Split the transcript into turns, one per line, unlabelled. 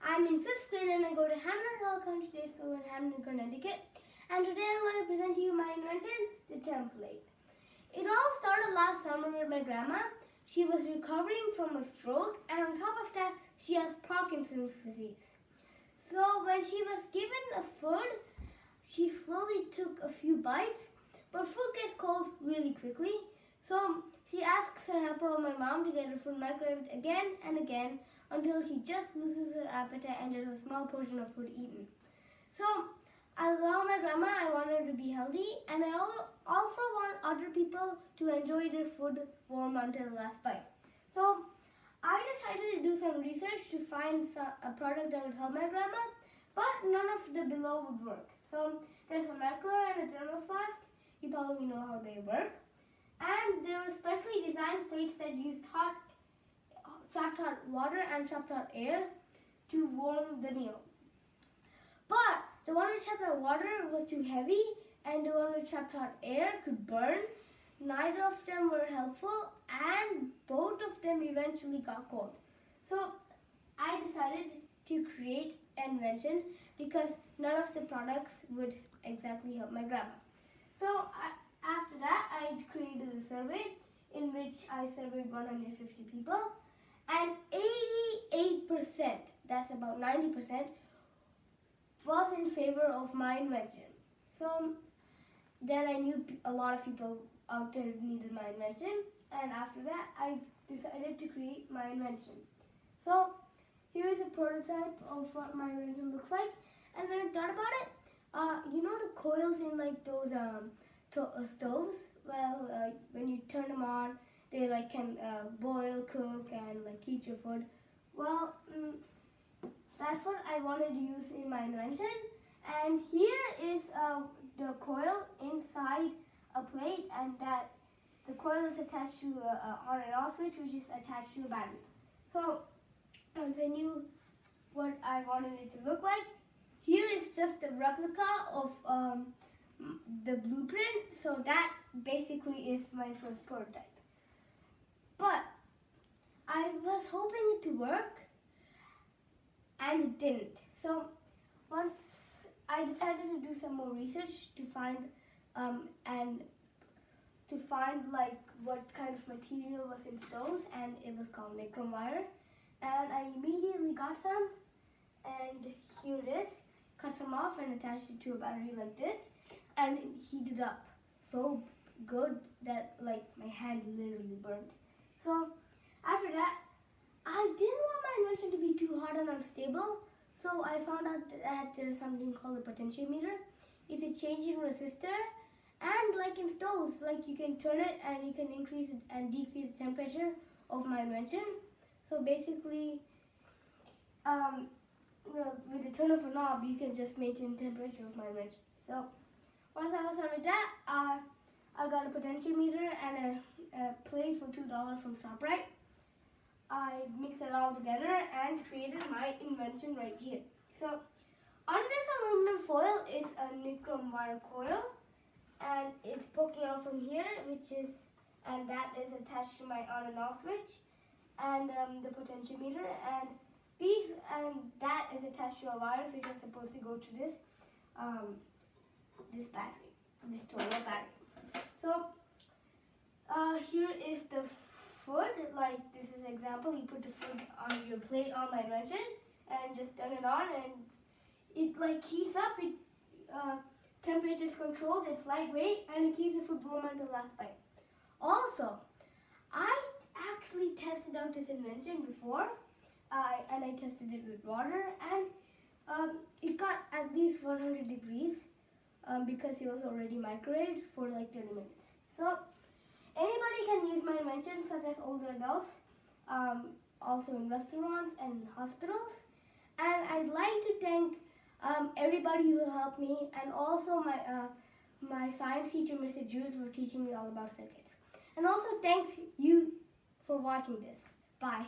I'm in 5th grade and I go to Hamden Country Day School in Hamden, Connecticut. And today I'm going to present to you my invention, the Temp-Plate. It all started last summer with my grandma. She was recovering from a stroke, and on top of that, she has Parkinson's disease. So when she was given a food, she slowly took a few bites, but food gets cold really quickly. So she asks her helper or my mom to get her food microwaved again and again until she just loses her appetite and there's a small portion of food eaten. So I love my grandma, I want her to be healthy, and I also want other people to enjoy their food warm until the last bite. So I decided to do some research to find a product that would help my grandma, but none of the below would work. So there's a macro and a thermal flask. You probably know how they work. And there were specially designed plates that used trapped hot water and trapped hot air to warm the meal. But the one with trapped hot water was too heavy, and the one with trapped hot air could burn. Neither of them were helpful, and both of them eventually got cold. So I decided to create an invention because none of the products would exactly help my grandma. So after that, I created a survey in which I surveyed 150 people, and 88%, that's about 90%, was in favor of my invention. So then I knew a lot of people out there needed my invention, and after that I decided to create my invention. So here is a prototype of what my invention looks like. And when I thought about it, you know the coils in like those stoves? Well, when you turn them on, they like can boil, cook, and like heat your food. Well, that's what I wanted to use in my invention. And here is the coil inside a plate, and that the coil is attached to a on and off switch, which is attached to a battery. So once I knew what I wanted it to look like, here is just a replica of the blueprint. So that basically is my first prototype. But I was hoping it to work, and it didn't. So once I decided to do some more research to find like what kind of material was in stoves, and it was called nichrome wire. And I immediately got some, and here it is. Cut some off and attached it to a battery like this, and it heated up so good that like my hand literally burned. So after that, I didn't want my invention to be too hot and unstable, so I found out that there's something called a potentiometer. It's a change in resistor, and like in stoves, like you can turn it and you can increase it and decrease the temperature of my invention. So basically, with the turn of a knob, you can just maintain the temperature of my invention. So once I was done with that, I got a potentiometer and a plate for $2 from ShopRite. I mixed it all together and created my invention right here. So on this aluminum foil is a nichrome wire coil, and it's poking out from here, and that is attached to my on and off switch, and the potentiometer, and that is attached to a wire, which is supposed to go to this battery, this total battery. So here is the food. Like this is an example. You put the food on your plate on my invention and just turn it on, and it like heats up. It temperature is controlled. It's lightweight, and it keeps the food warm until the last bite. Also, I actually tested out this invention before, and I tested it with water, and it got at least 100 degrees because it was already microwaved for like 30 minutes. So anybody can use my invention, such as older adults, also in restaurants and hospitals. And I'd like to thank everybody who helped me, and also my science teacher, Mr. Jude, for teaching me all about circuits. And also thanks you for watching this. Bye.